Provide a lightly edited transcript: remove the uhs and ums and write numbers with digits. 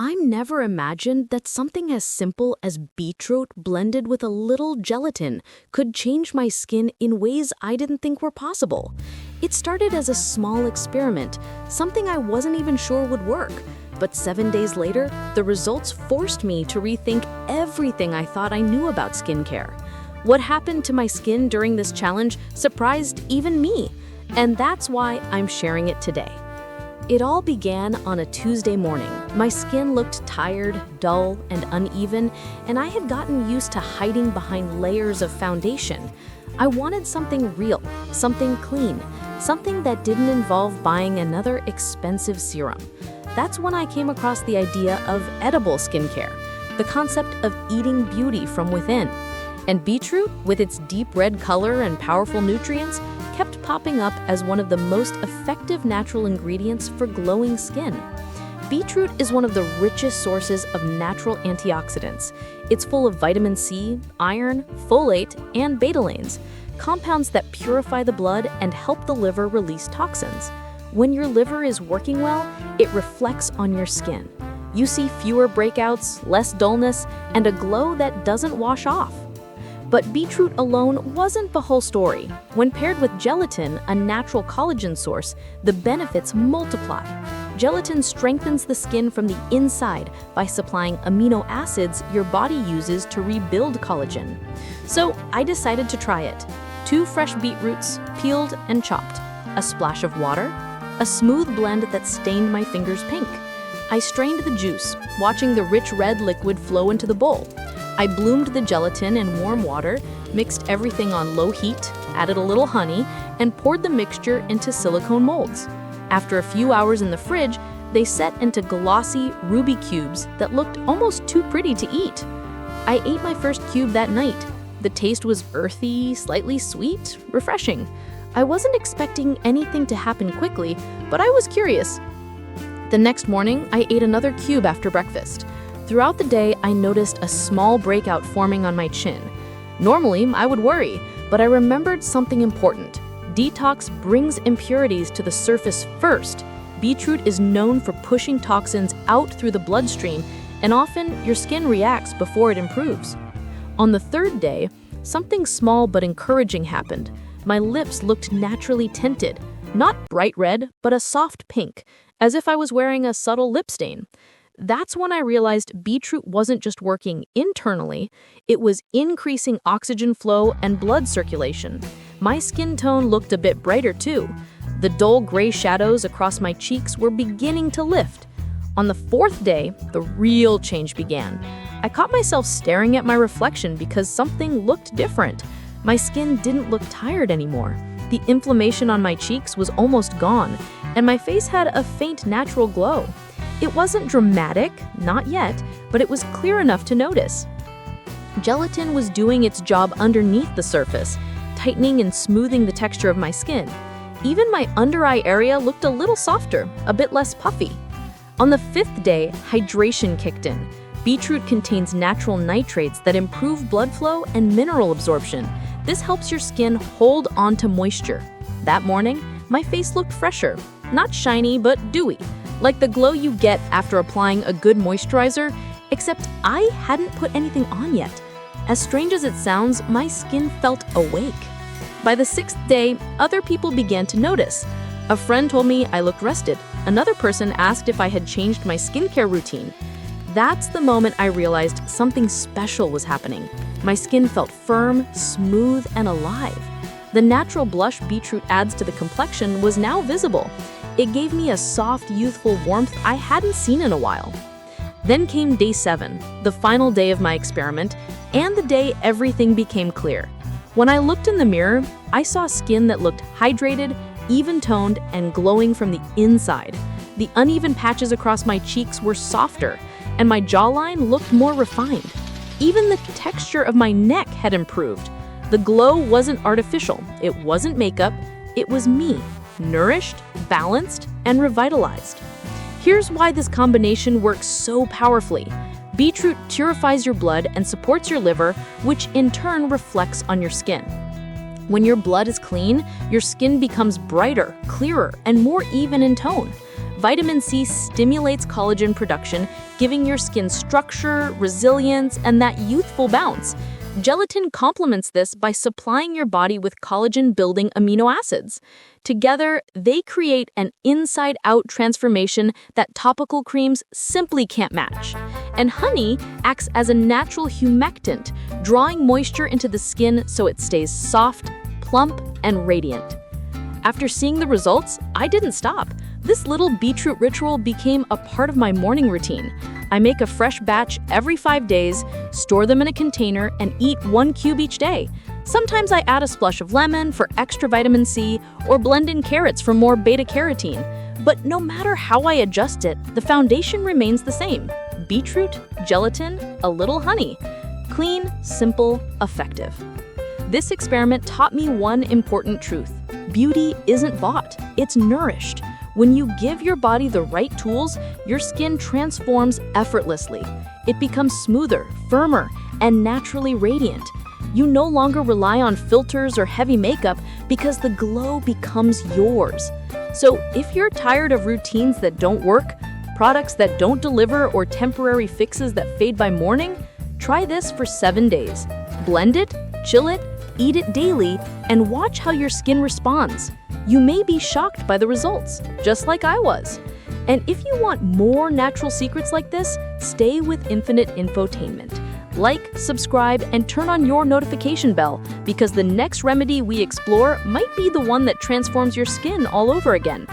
I'm never imagined that something as simple as beetroot blended with a little gelatin could change my skin in ways I didn't think were possible. It started as a small experiment, something I wasn't even sure would work. But 7 days later, the results forced me to rethink everything I thought I knew about skincare. What happened to my skin during this challenge surprised even me, and that's why I'm sharing it today. It all began on a Tuesday morning. My skin looked tired, dull, and uneven, and I had gotten used to hiding behind layers of foundation. I wanted something real, something clean, something that didn't involve buying another expensive serum. That's when I came across the idea of edible skincare, the concept of eating beauty from within. And beetroot, with its deep red color and powerful nutrients, kept popping up as one of the most effective natural ingredients for glowing skin. Beetroot is one of the richest sources of natural antioxidants. It's full of vitamin C, iron, folate, and betalains, compounds that purify the blood and help the liver release toxins. When your liver is working well, it reflects on your skin. You see fewer breakouts, less dullness, and a glow that doesn't wash off. But beetroot alone wasn't the whole story. When paired with gelatin, a natural collagen source, the benefits multiply. Gelatin strengthens the skin from the inside by supplying amino acids your body uses to rebuild collagen. So I decided to try it. 2 fresh beetroots, peeled and chopped, a splash of water, a smooth blend that stained my fingers pink. I strained the juice, watching the rich red liquid flow into the bowl. I bloomed the gelatin in warm water, mixed everything on low heat, added a little honey, and poured the mixture into silicone molds. After a few hours in the fridge, they set into glossy, ruby cubes that looked almost too pretty to eat. I ate my first cube that night. The taste was earthy, slightly sweet, refreshing. I wasn't expecting anything to happen quickly, but I was curious. The next morning, I ate another cube after breakfast. Throughout the day, I noticed a small breakout forming on my chin. Normally, I would worry, but I remembered something important. Detox brings impurities to the surface first. Beetroot is known for pushing toxins out through the bloodstream, and often your skin reacts before it improves. On the 3rd day, something small but encouraging happened. My lips looked naturally tinted, not bright red, but a soft pink, as if I was wearing a subtle lip stain. That's when I realized beetroot wasn't just working internally, it was increasing oxygen flow and blood circulation. My skin tone looked a bit brighter too. The dull gray shadows across my cheeks were beginning to lift. On the 4th day, the real change began. I caught myself staring at my reflection because something looked different. My skin didn't look tired anymore. The inflammation on my cheeks was almost gone, and my face had a faint natural glow. It wasn't dramatic, not yet, but it was clear enough to notice. Gelatin was doing its job underneath the surface, tightening and smoothing the texture of my skin. Even my under-eye area looked a little softer, a bit less puffy. On the 5th day, hydration kicked in. Beetroot contains natural nitrates that improve blood flow and mineral absorption. This helps your skin hold on to moisture. That morning, my face looked fresher, not shiny but dewy, like the glow you get after applying a good moisturizer, except I hadn't put anything on yet. As strange as it sounds, my skin felt awake. By the 6th day, other people began to notice. A friend told me I looked rested. Another person asked if I had changed my skincare routine. That's the moment I realized something special was happening. My skin felt firm, smooth, and alive. The natural blush beetroot adds to the complexion was now visible. It gave me a soft, youthful warmth I hadn't seen in a while. Then came day 7, the final day of my experiment, and the day everything became clear. When I looked in the mirror, I saw skin that looked hydrated, even-toned, and glowing from the inside. The uneven patches across my cheeks were softer, and my jawline looked more refined. Even the texture of my neck had improved. The glow wasn't artificial, it wasn't makeup, it was me, nourished, balanced, and revitalized. Here's why this combination works so powerfully. Beetroot purifies your blood and supports your liver, which in turn reflects on your skin. When your blood is clean, your skin becomes brighter, clearer, and more even in tone. Vitamin C stimulates collagen production, giving your skin structure, resilience, and that youthful bounce. Gelatin complements this by supplying your body with collagen-building amino acids. Together, they create an inside-out transformation that topical creams simply can't match. And honey acts as a natural humectant, drawing moisture into the skin so it stays soft, plump, and radiant. After seeing the results, I didn't stop. This little beetroot ritual became a part of my morning routine. I make a fresh batch every 5 days, store them in a container, and eat 1 cube each day. Sometimes I add a splash of lemon for extra vitamin C or blend in carrots for more beta-carotene. But no matter how I adjust it, the foundation remains the same. Beetroot, gelatin, a little honey. Clean, simple, effective. This experiment taught me one important truth. Beauty isn't bought, it's nourished. When you give your body the right tools, your skin transforms effortlessly. It becomes smoother, firmer, and naturally radiant. You no longer rely on filters or heavy makeup because the glow becomes yours. So if you're tired of routines that don't work, products that don't deliver, or temporary fixes that fade by morning, try this for 7 days. Blend it, chill it, eat it daily, and watch how your skin responds. You may be shocked by the results, just like I was. And if you want more natural secrets like this, stay with Infinite Infotainment. Like, subscribe, and turn on your notification bell, because the next remedy we explore might be the one that transforms your skin all over again.